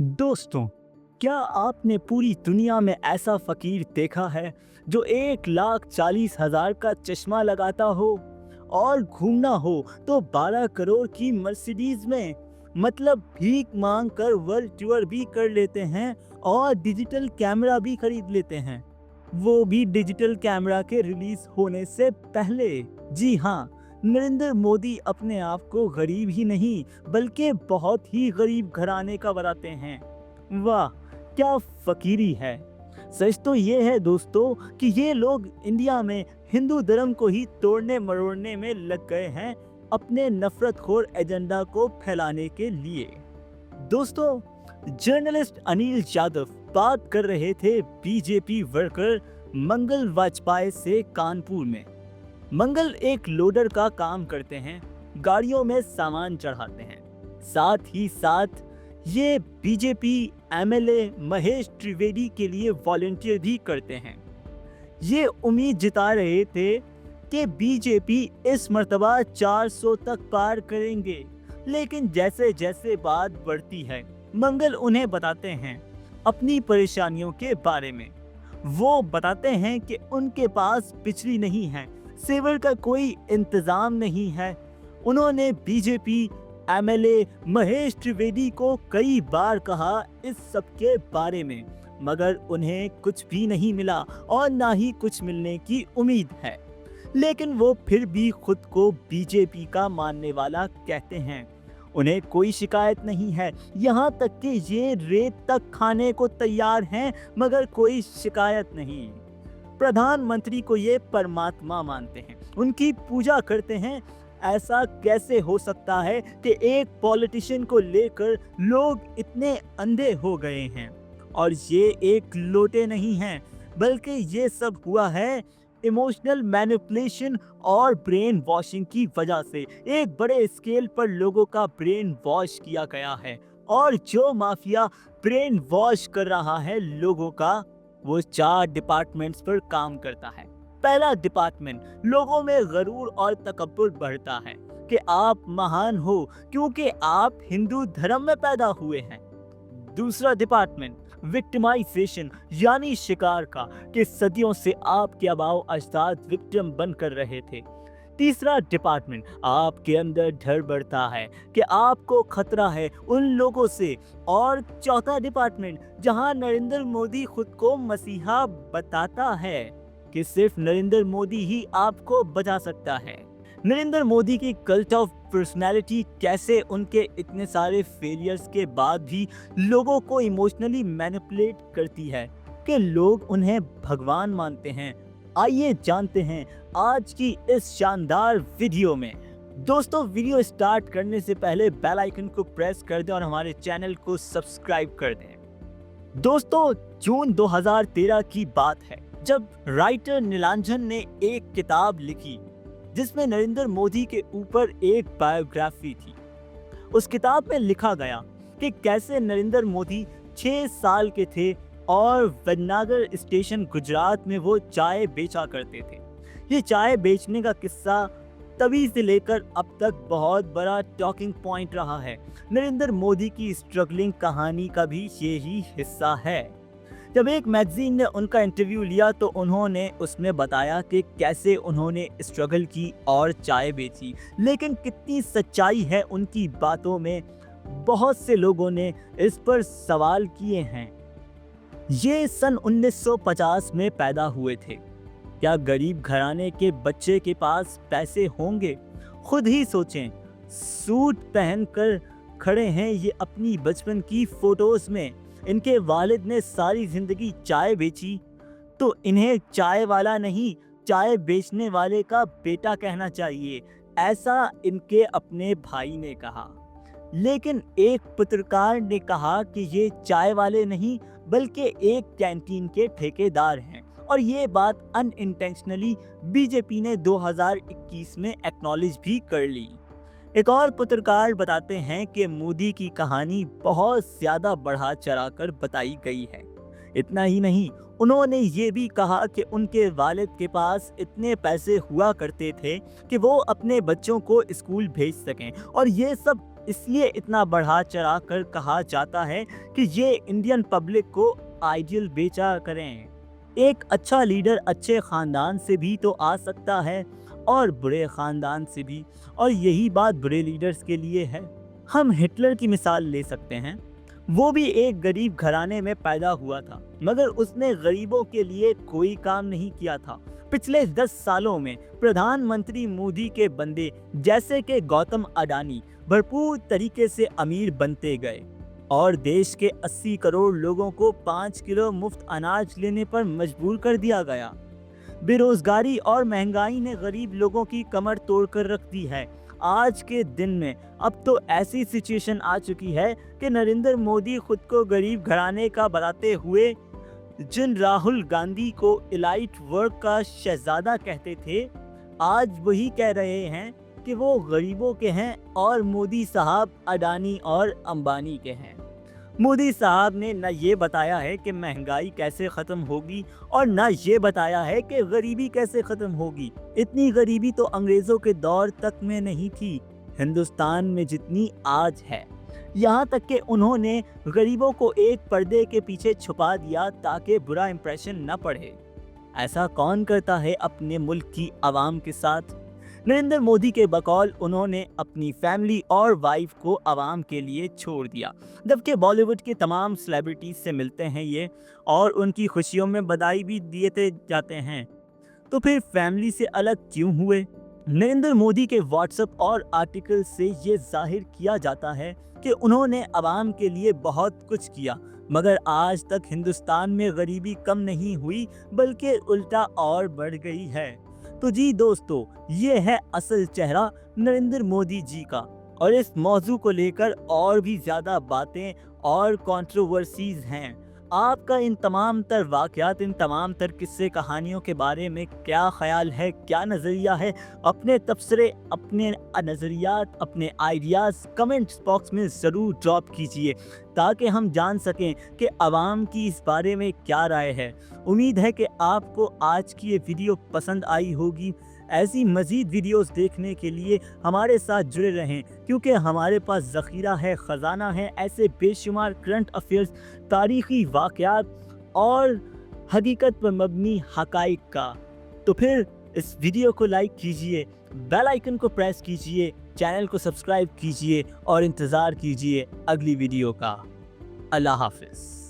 दोस्तों, क्या आपने पूरी दुनिया में ऐसा फकीर देखा है जो 1,40,000 का चश्मा लगाता हो और घूमना हो तो 12 करोड़ की मर्सिडीज में, मतलब भीख मांग कर वर्ल्ड टूर भी कर लेते हैं और डिजिटल कैमरा भी खरीद लेते हैं, वो भी डिजिटल कैमरा के रिलीज होने से पहले। जी हाँ, नरेंद्र मोदी अपने आप को गरीब ही नहीं बल्कि बहुत ही गरीब घराने का बताते हैं। वाह, क्या फकीरी है। सच तो ये है दोस्तों कि ये लोग इंडिया में हिंदू धर्म को ही तोड़ने मरोड़ने में लग गए हैं अपने नफरतखोर एजेंडा को फैलाने के लिए। दोस्तों, जर्नलिस्ट अनिल यादव बात कर रहे थे बीजेपी वर्कर मंगल वाजपेयी से कानपुर में। मंगल एक लोडर का काम करते हैं, गाड़ियों में सामान चढ़ाते हैं। साथ ही साथ ये बीजेपी एमएलए महेश त्रिवेदी के लिए वॉलंटियर भी करते हैं। ये उम्मीद जता रहे थे कि बीजेपी इस मर्तबा 400 तक पार करेंगे, लेकिन जैसे जैसे बात बढ़ती है मंगल उन्हें बताते हैं अपनी परेशानियों के बारे में। वो बताते हैं कि उनके पास बिजली नहीं है, सेवर का कोई इंतजाम नहीं है। उन्होंने बीजेपी एमएलए महेश त्रिवेदी को कई बार कहा इस सब के बारे में, मगर उन्हें कुछ भी नहीं मिला और ना ही कुछ मिलने की उम्मीद है। लेकिन वो फिर भी खुद को बीजेपी का मानने वाला कहते हैं। उन्हें कोई शिकायत नहीं है, यहाँ तक कि ये रेत तक खाने को तैयार हैं, मगर कोई शिकायत नहीं। प्रधानमंत्री को ये परमात्मा मानते हैं, उनकी पूजा करते हैं। ऐसा कैसे हो सकता है कि एक पॉलिटिशियन को लेकर लोग इतने अंधे हो गए हैं? और ये एक लोटे नहीं हैं, बल्कि ये सब हुआ है इमोशनल मैनिपुलेशन और ब्रेन वॉशिंग की वजह से। एक बड़े स्केल पर लोगों का ब्रेन वॉश किया गया है, और जो माफिया ब्रेन वॉश कर रहा है लोगों का, वो 4 डिपार्टमेंट्स पर काम करता है। पहला डिपार्टमेंट, लोगों में गरूर और तकब्बुर बढ़ता है कि आप महान हो क्योंकि आप हिंदू धर्म में पैदा हुए हैं। दूसरा डिपार्टमेंट, विक्टिमाइजेशन यानी शिकार का, कि सदियों से आपके आबाओ अजदाद विक्टिम बनकर रहे थे। तीसरा डिपार्टमेंट, आपके अंदर डर बढ़ता है कि आपको खतरा है उन लोगों से। और चौथा डिपार्टमेंट, जहां नरेंद्र मोदी खुद को मसीहा बताता है कि सिर्फ नरेंद्र मोदी ही आपको बचा सकता है। नरेंद्र मोदी की कल्ट ऑफ पर्सनैलिटी कैसे उनके इतने सारे फेलियर्स के बाद भी लोगों को इमोशनली मैनिपुलेट करती है कि लोग उन्हें भगवान मानते हैं। आइए जानते हैं आज की इस शानदार वीडियो में। दोस्तों, वीडियो स्टार्ट करने से पहले बेल आइकन को प्रेस कर दें और हमारे चैनल को सब्सक्राइब कर दें। दोस्तों, जून 2013 की बात है जब राइटर नीलांजन ने एक किताब लिखी जिसमें नरेंद्र मोदी के ऊपर एक बायोग्राफी थी। उस किताब में लिखा गया कि कैसे नरेंद्र मोदी 6 साल के थे और वडनगर स्टेशन गुजरात में वो चाय बेचा करते थे। ये चाय बेचने का किस्सा तभी से लेकर अब तक बहुत बड़ा टॉकिंग पॉइंट रहा है। नरेंद्र मोदी की स्ट्रगलिंग कहानी का भी यही हिस्सा है। जब एक मैगजीन ने उनका इंटरव्यू लिया तो उन्होंने उसमें बताया कि कैसे उन्होंने स्ट्रगल की और चाय बेची, लेकिन कितनी सच्चाई है उनकी बातों में, बहुत से लोगों ने इस पर सवाल किए हैं। ये सन 1950 में पैदा हुए थे। क्या गरीब घराने के बच्चे के पास पैसे होंगे? खुद ही सोचें, सूट पहनकर खड़े हैं ये अपनी बचपन की फोटोज में। इनके वालिद ने सारी जिंदगी चाय बेची, तो इन्हें चाय वाला नहीं, चाय बेचने वाले का बेटा कहना चाहिए, ऐसा इनके अपने भाई ने कहा। लेकिन एक पत्रकार ने कहा कि ये चाय वाले नहीं बल्कि एक कैंटीन के ठेकेदार हैं, और ये बात अनइंटेंशनली बीजेपी ने 2021 में एक्नॉलेज भी कर ली। एक और पत्रकार बताते हैं कि मोदी की कहानी बहुत ज्यादा बढ़ा चढ़ाकर बताई गई है। इतना ही नहीं, उन्होंने ये भी कहा कि उनके वालिद के पास इतने पैसे हुआ करते थे कि वो अपने बच्चों को स्कूल भेज सकें, और ये सब इसलिए इतना बढ़ा चढ़ा कर कहा जाता है कि ये इंडियन पब्लिक को आइडियल बेचा करें। एक अच्छा लीडर अच्छे ख़ानदान से भी तो आ सकता है और बुरे ख़ानदान से भी, और यही बात बुरे लीडर्स के लिए है। हम हिटलर की मिसाल ले सकते हैं। वो भी एक गरीब घराने में पैदा हुआ था, मगर उसने गरीबों के लिए कोई काम नहीं किया था। पिछले 10 सालों में प्रधानमंत्री मोदी के बंदे जैसे कि गौतम अडानी भरपूर तरीके से अमीर बनते गए और देश के 80 करोड़ लोगों को 5 किलो मुफ्त अनाज लेने पर मजबूर कर दिया गया। बेरोजगारी और महंगाई ने गरीब लोगों की कमर तोड़कर रख दी है। आज के दिन में अब तो ऐसी सिचुएशन आ चुकी है कि नरेंद्र मोदी खुद को गरीब घराने का बताते हुए जिन राहुल गांधी को इलाइट वर्ग का शहजादा कहते थे, आज वही कह रहे हैं कि वो गरीबों के हैं और मोदी साहब अडानी और अंबानी के हैं। मोदी साहब ने न ये बताया है कि महंगाई कैसे ख़त्म होगी और न ये बताया है कि गरीबी कैसे ख़त्म होगी। इतनी गरीबी तो अंग्रेज़ों के दौर तक में नहीं थी हिंदुस्तान में जितनी आज है। यहाँ तक कि उन्होंने गरीबों को एक पर्दे के पीछे छुपा दिया ताकि बुरा इंप्रेशन न पड़े। ऐसा कौन करता है अपने मुल्क की आवाम के साथ? नरेंद्र मोदी के बकौल उन्होंने अपनी फैमिली और वाइफ को आवाम के लिए छोड़ दिया, जबकि बॉलीवुड के तमाम सेलिब्रिटीज से मिलते हैं ये और उनकी खुशियों में बधाई भी दिए जाते हैं। तो फिर फैमिली से अलग क्यों हुए? नरेंद्र मोदी के व्हाट्सएप और आर्टिकल से ये जाहिर किया जाता है कि उन्होंने आवाम के लिए बहुत कुछ किया, मगर आज तक हिंदुस्तान में गरीबी कम नहीं हुई बल्कि उल्टा और बढ़ गई है। तो जी दोस्तों, ये है असल चेहरा नरेंद्र मोदी जी का, और इस मौजू को लेकर और भी ज़्यादा बातें और कंट्रोवर्सीज हैं। आपका इन तमाम तर वाक़यात, इन तमाम तर किस्से कहानियों के बारे में क्या ख़याल है, क्या नज़रिया है? अपने तबसरे, अपने नज़रियात, अपने आइडियाज़ कमेंट्स बॉक्स में ज़रूर ड्रॉप कीजिए ताकि हम जान सकें कि आवाम की इस बारे में क्या राय है। उम्मीद है कि आपको आज की ये वीडियो पसंद आई होगी। ऐसी मज़ीद वीडियोस देखने के लिए हमारे साथ जुड़े रहें, क्योंकि हमारे पास ज़ख़ीरा है, ख़जाना है ऐसे बेशुमार करंट अफेयर्स, तारीख़ी वाक़यात और हकीकत पर मबनी हक़ाइक़ का। तो फिर इस वीडियो को लाइक कीजिए, बेल आइकन को प्रेस कीजिए, चैनल को सब्सक्राइब कीजिए और इंतज़ार कीजिए अगली वीडियो का। अल्लाह हाफ़िज़।